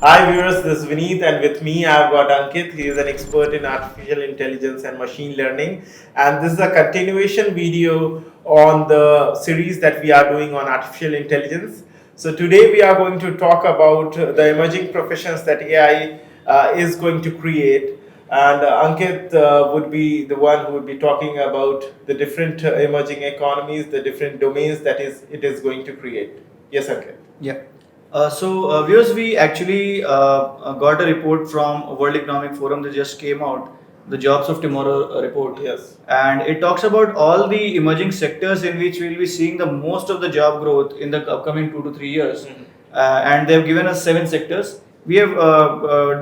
Hi viewers, this is Vineet and with me I've got Ankit. He is an expert in artificial intelligence and machine learning, and this is a continuation video on the series that we are doing on artificial intelligence. So today we are going to talk about the emerging professions that AI is going to create, and Ankit would be the one who would be talking about the different emerging economies, the different domains that it is going to create. Yes, Ankit. Yeah. Viewers, we actually got a report from World Economic Forum that just came out, the Jobs of Tomorrow report. Yes. And it talks about all the emerging sectors in which we'll be seeing the most of the job growth in the upcoming 2 to 3 years. And they've given us 7 sectors. We have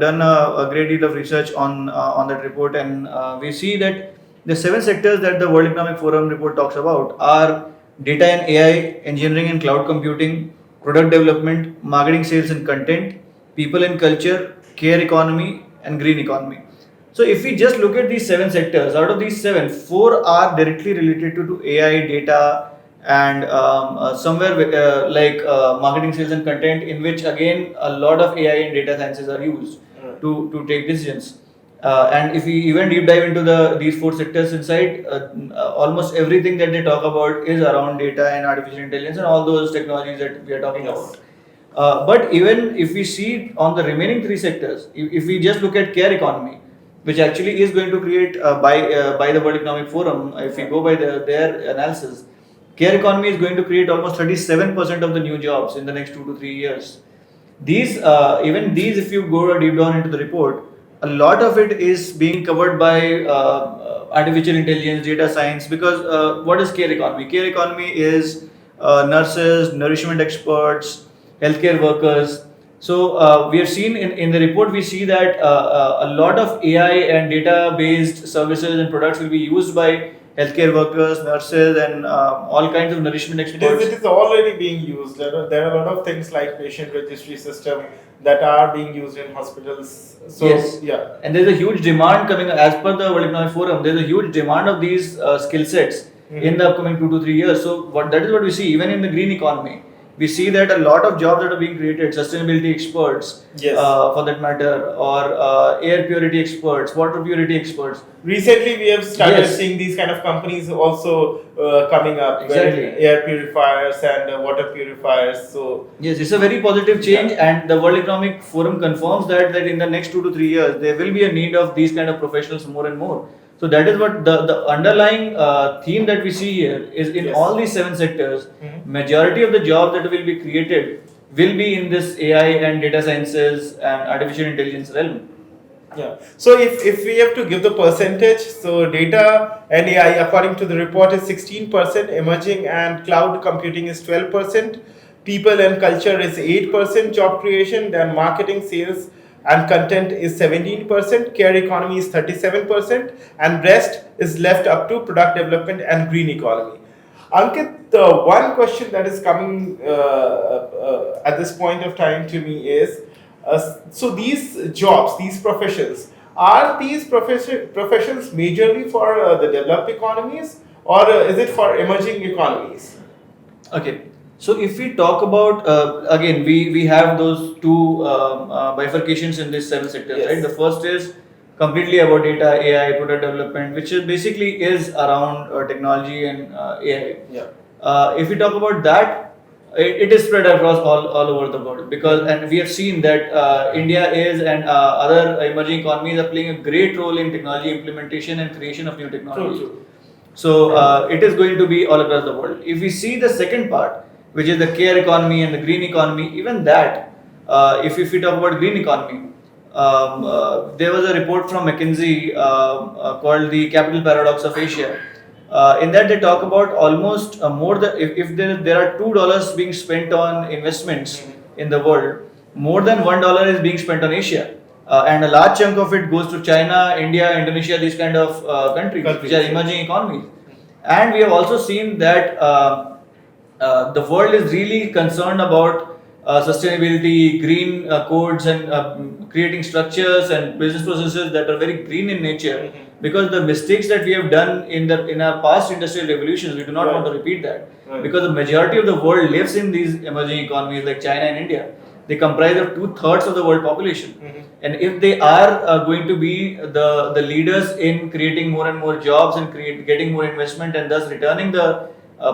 done a great deal of research on that report, and we see that the 7 sectors that the World Economic Forum report talks about are data and AI, engineering and cloud computing, product development, marketing, sales and content, people and culture, care economy, and green economy. So, if we just look at these 7 sectors, out of these 7, 4 are directly related to AI, data, and somewhere marketing, sales, and content, in which again a lot of AI and data sciences are used to take decisions. And if we even deep dive into these 4 sectors inside, almost everything that they talk about is around data and artificial intelligence and all those technologies that we are talking about. But even if we see on the remaining 3 sectors, if we just look at care economy, which actually is going to create by the World Economic Forum, if we go by their analysis, care economy is going to create almost 37% of the new jobs in the next 2 to 3 years. These even these, if you go deep down into the report, a lot of it is being covered by artificial intelligence, data science. Because what is care economy? Care economy is nurses, nourishment experts, healthcare workers. So we have seen in the report, we see that a lot of AI and data based services and products will be used by healthcare workers, nurses, and all kinds of nourishment experts. It is already being used. There are a lot of things like patient registry system that are being used in hospitals. So, Yes. yeah. And there's a huge demand coming, as per the World Economic Forum, there's a huge demand of these skill sets in the upcoming 2 to 3 years. So that is what we see even in the green economy. We see that a lot of jobs that are being created, sustainability experts, Yes. For that matter, or air purity experts, water purity experts. Recently, we have started Yes. seeing these kind of companies also coming up, Exactly. where air purifiers and water purifiers. So, Yes, it's a very positive change, and the World Economic Forum confirms that in the next 2 to 3 years there will be a need of these kind of professionals more and more. So that is what the underlying theme that we see here is in Yes. all these 7 sectors. Majority of the jobs that will be created will be in this AI and data sciences and artificial intelligence realm. yeah. So if we have to give the percentage, so data and AI according to the report is 16%, emerging and cloud computing is 12%, people and culture is 8% job creation, then marketing, sales and content is 17%, care economy is 37%, and rest is left up to product development and green economy. Ankit, the one question that is coming at this point of time to me is, so these jobs, these professions, are these professions majorly for the developed economies, or is it for emerging economies? Okay. So if we talk about again, we have those two bifurcations in these 7 sectors, Yes. right? The first is completely about data, AI, product development, which is basically is around technology and AI. Yeah. If we talk about that, it is spread across all over the world, because and we have seen that India is and other emerging economies are playing a great role in technology implementation and creation of new technology. True. So it is going to be all across the world. If we see the second part, which is the care economy and the green economy, even that, if we talk about green economy, there was a report from McKinsey called the Capital Paradox of Asia. In that they talk about almost more than, if there are $2 being spent on investments in the world, more than $1 is being spent on Asia. And a large chunk of it goes to China, India, Indonesia, these kind of countries, which are emerging economies. And we have also seen that the world is really concerned about sustainability, green codes, and creating structures and business processes that are very green in nature. Because the mistakes that we have done in our past industrial revolutions, we do not want to repeat that. Because the majority of the world lives in these emerging economies like China and India. They comprise of 2/3 of the world population. Mhm. And if they are going to be the leaders in creating more and more jobs and getting more investment and thus returning the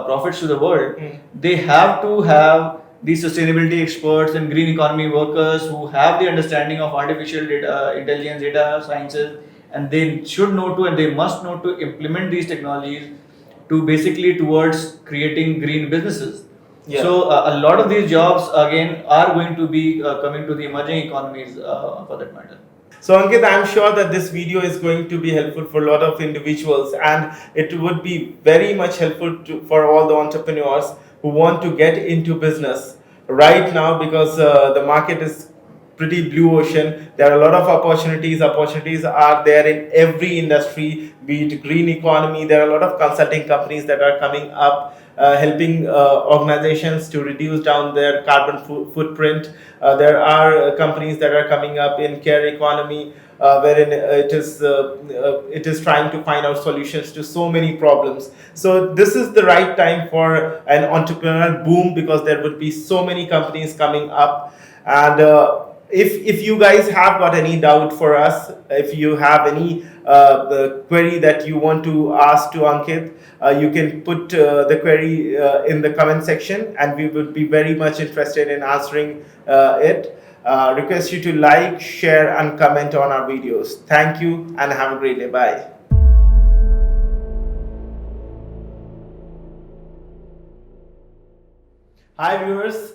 profits to the world, they have to have the sustainability experts and green economy workers who have the understanding of artificial intelligence, data sciences, and they should know to and they must know to implement these technologies to basically towards creating green businesses. Yeah. So a lot of these jobs again are going to be coming to the emerging economies for that matter. So Ankit, I'm sure that this video is going to be helpful for a lot of individuals, and it would be very much helpful for all the entrepreneurs who want to get into business right now, because the market is pretty blue ocean. There are a lot of opportunities. Opportunities are there in every industry, be it green economy. There are a lot of consulting companies that are coming up, helping organizations to reduce down their carbon footprint. There are companies that are coming up in care economy, wherein it is trying to find out solutions to so many problems. So this is the right time for an entrepreneurial boom, because there would be so many companies coming up. And if you guys have got any doubt for us, if you have any the query that you want to ask to Ankit, you can put the query in the comment section, and we would be very much interested in answering it. Request you to like, share, and comment on our videos. Thank you, and have a great day. Bye. Hi viewers.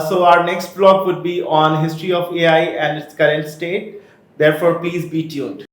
So our next vlog would be on history of AI and its current state. Therefore, please be tuned.